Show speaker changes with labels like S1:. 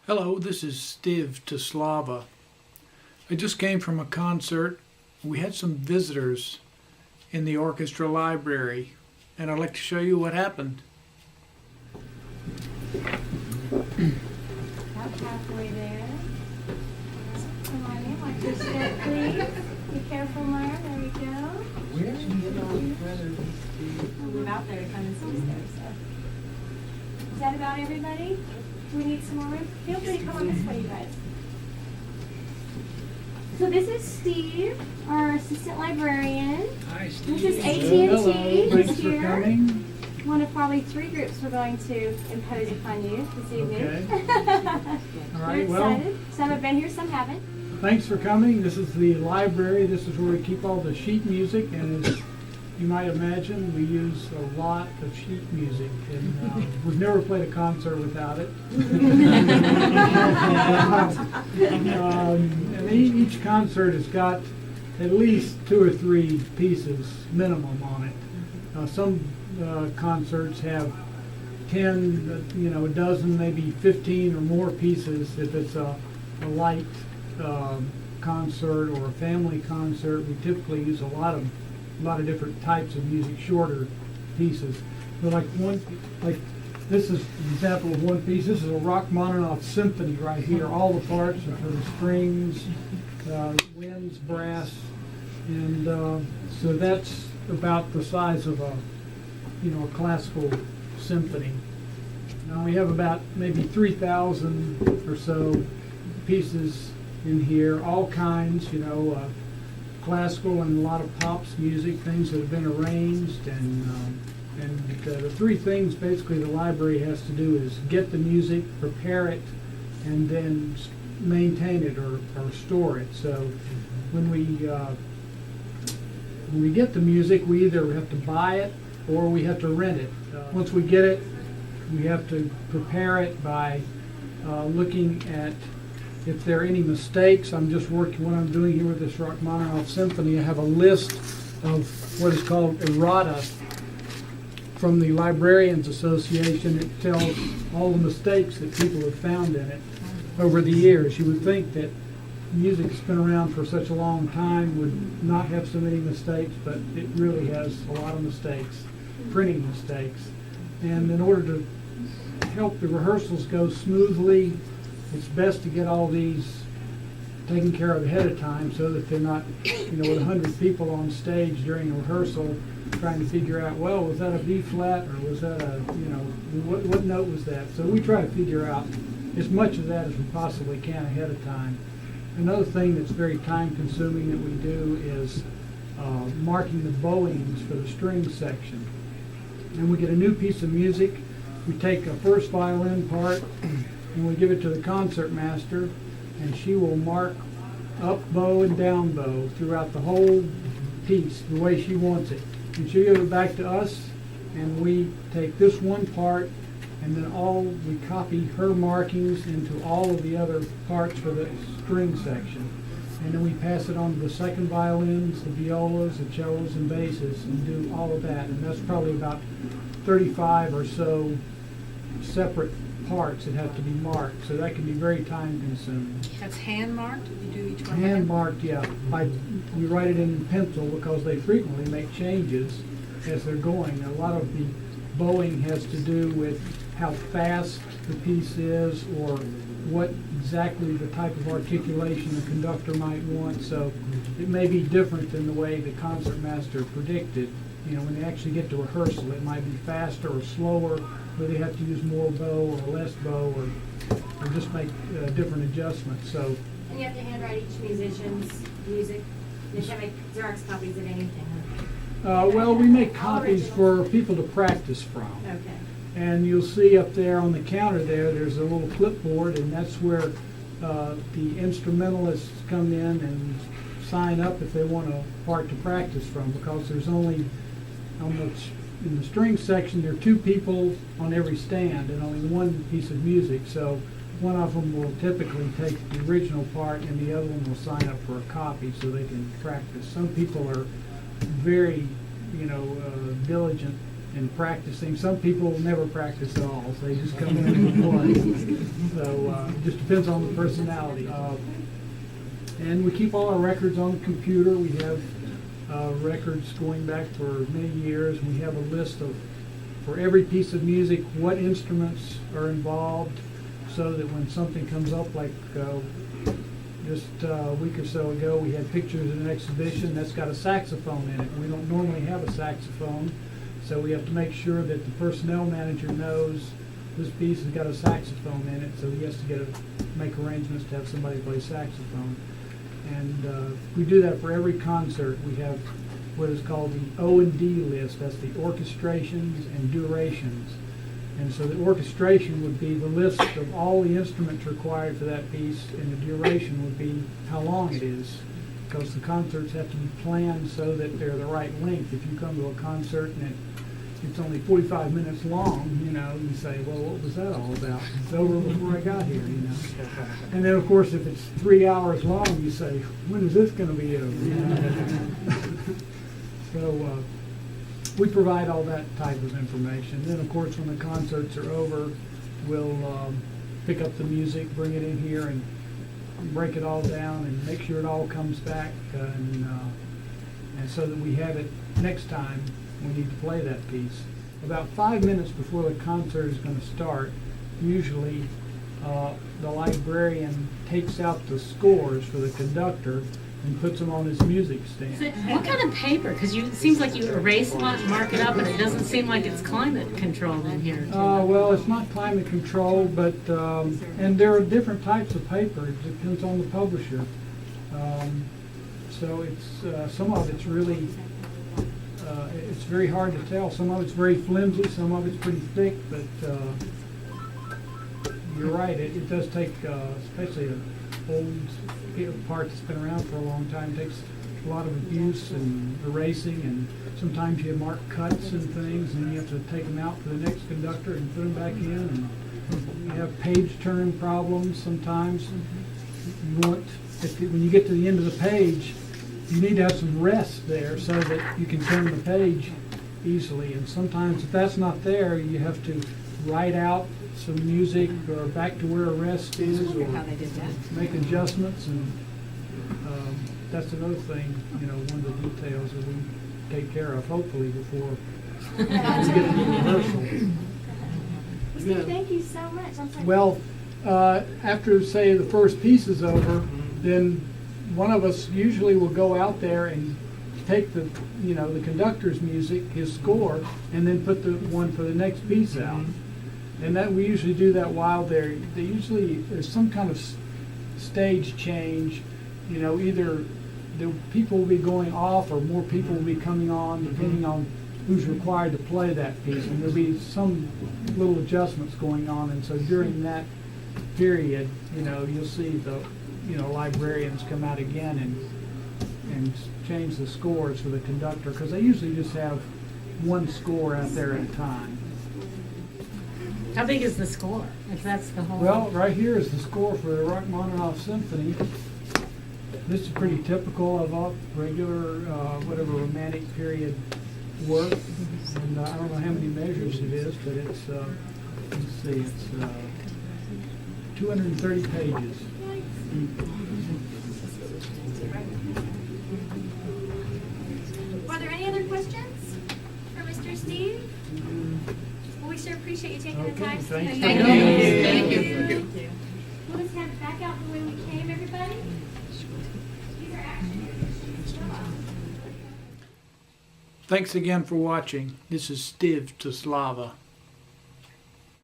S1: Hello, this is Steve Taslava. I just came from a concert. We had some visitors in the orchestra library, and I'd like to show you what happened.
S2: About halfway there. Come on in, watch your step, please. Be careful, Mara. There we go.
S3: Where are you going, brother?
S2: We're out there to come and see us there, so. Is that about everybody? Do we need some more room? Feel free to come on this way, you guys. So this is Steve, our assistant librarian.
S1: Hi, Steve.
S2: This is AT&T.
S1: Hello. Thanks
S2: He's
S1: for
S2: here.
S1: coming.
S2: One of probably 3 groups we're going to impose upon you this evening.
S1: Okay. All
S2: We're
S1: right, well,
S2: excited. Some have been here, some haven't.
S1: thanks for coming. This is the library. This is where we keep all the sheet music, and as you might imagine, we use a lot of sheet music, and we've never played a concert without it. And each concert has got at least 2 or 3 pieces minimum on it. Some concerts have 10, a dozen, maybe 15 or more pieces. If it's a light concert or a family concert, we typically use a lot of different types of music, shorter pieces. But like this is an example of one piece. This is a Rachmaninoff symphony right here. All the parts are for the strings, winds, brass, and so that's about the size of a classical symphony. Now we have about maybe 3,000 or so pieces in here, all kinds, classical and a lot of pops music, things that have been arranged, and the 3 things basically the library has to do is get the music, prepare it, and then maintain it or store it. So when we get the music, we either have to buy it or we have to rent it. Once we get it, we have to prepare it by looking at if there are any mistakes. I'm just working, what I'm doing here with this Rachmaninoff Symphony, I have a list of what is called errata from the Librarians Association. It tells all the mistakes that people have found in it over the years. You would think that music that's been around for such a long time would not have so many mistakes, but it really has a lot of mistakes, printing mistakes. And in order to help the rehearsals go smoothly, it's best to get all these taken care of ahead of time so that they're not, with 100 people on stage during a rehearsal trying to figure out, well, was that a B flat or was that a, what note was that? So we try to figure out as much of that as we possibly can ahead of time. Another thing that's very time consuming that we do is marking the bowings for the string section. And we get a new piece of music, we take a first violin part, and we give it to the concert master, and she will mark up bow and down bow throughout the whole piece the way she wants it. And she'll give it back to us, and we take this one part, and then we copy her markings into all of the other parts for the string section. And then we pass it on to the second violins, the violas, the cellos, and basses, and do all of that. And that's probably about 35 or so separate parts that have to be marked, so that can be very time consuming.
S4: That's hand marked? You do each one?
S1: Hand marked, yeah. We write it in pencil because they frequently make changes as they're going. A lot of the bowing has to do with how fast the piece is or what exactly the type of articulation the conductor might want, so it may be different than the way the concert master predicted. When they actually get to rehearsal, it might be faster or slower, where they have to use more bow or less bow or just make different adjustments. So.
S2: And you have to handwrite each musician's music. You can't make Xerox copies of anything.
S1: Well, we make copies for people to practice from.
S2: Okay.
S1: And you'll see up there on the counter there's a little clipboard, and that's where the instrumentalists come in and sign up if they want a part to practice from, because there's only in the string section, there are 2 people on every stand and only 1 piece of music. So one of them will typically take the original part and the other one will sign up for a copy so they can practice. Some people are very, diligent and practicing. Some people never practice at all, so they just come in and play. So it just depends on the personality. And we keep all our records on the computer. We have records going back for many years. We have a list of, for every piece of music, what instruments are involved, so that when something comes up, like just a week or so ago, we had pictures in an exhibition that's got a saxophone in it. We don't normally have a saxophone, so we have to make sure that the personnel manager knows this piece has got a saxophone in it, so he has to make arrangements to have somebody play saxophone. And we do that for every concert. We have what is called the O&D list. That's the orchestrations and durations. And so the orchestration would be the list of all the instruments required for that piece, and the duration would be how long it is, because the concerts have to be planned so that they're the right length. If you come to a concert and it's only 45 minutes long, you say, well, what was that all about? It's over before I got here, And then, of course, if it's 3 hours long, you say, when is this going to be over? So we provide all that type of information. Then, of course, when the concerts are over, we'll pick up the music, bring it in here, and break it all down and make sure it all comes back, and so that we have it next time we need to play that piece. About 5 minutes before the concert is going to start, usually the librarian takes out the scores for the conductor and puts them on his music stand.
S4: So what kind of paper? Because it seems like you erase a lot, mark it up, and it doesn't seem like it's climate controlled in here.
S1: Well, it's not climate controlled, but and there are different types of paper. It depends on the publisher. So it's some of it's really it's very hard to tell. Some of it's very flimsy, some of it's pretty thick, but you're right. It does take, especially an old part that's been around for a long time, takes a lot of abuse and erasing, and sometimes you mark cuts and things, and you have to take them out for the next conductor and put them back in. And you have page turn problems sometimes. You want, when you get to the end of the page, you need to have some rest there so that you can turn the page easily. And sometimes if that's not there, you have to write out some music or back to where a rest is, or
S4: how they did that.
S1: make adjustments. And that's another thing, one of the details that we take care of, hopefully, before we get to the rehearsal.
S2: Steve, thank you so much. I'm sorry.
S1: Well, after, say, the first piece is over, then one of us usually will go out there and take the conductor's music, his score, and then put the one for the next piece out. And that we usually do that while there's some kind of stage change. Either the people will be going off or more people will be coming on, depending on who's required to play that piece. And there'll be some little adjustments going on. And so during that period, you'll see the librarians come out again and change the scores for the conductor, because they usually just have one score out there at a time.
S4: How big is the score? If that's the whole.
S1: Well, right here is the score for the Rachmaninoff Symphony. This is pretty typical of all regular, whatever romantic period work. And I don't know how many measures it is, but it's, let's see, it's 230 pages.
S2: Are there any other questions for Mr. Steve? Well, we sure appreciate you taking the time.
S1: Thank you.
S2: Thank
S4: you.
S2: Thank
S4: Thank
S2: you. We'll just have it back out the way we came, everybody. These are actually.
S1: Thanks again for watching. This is Steve to Slava.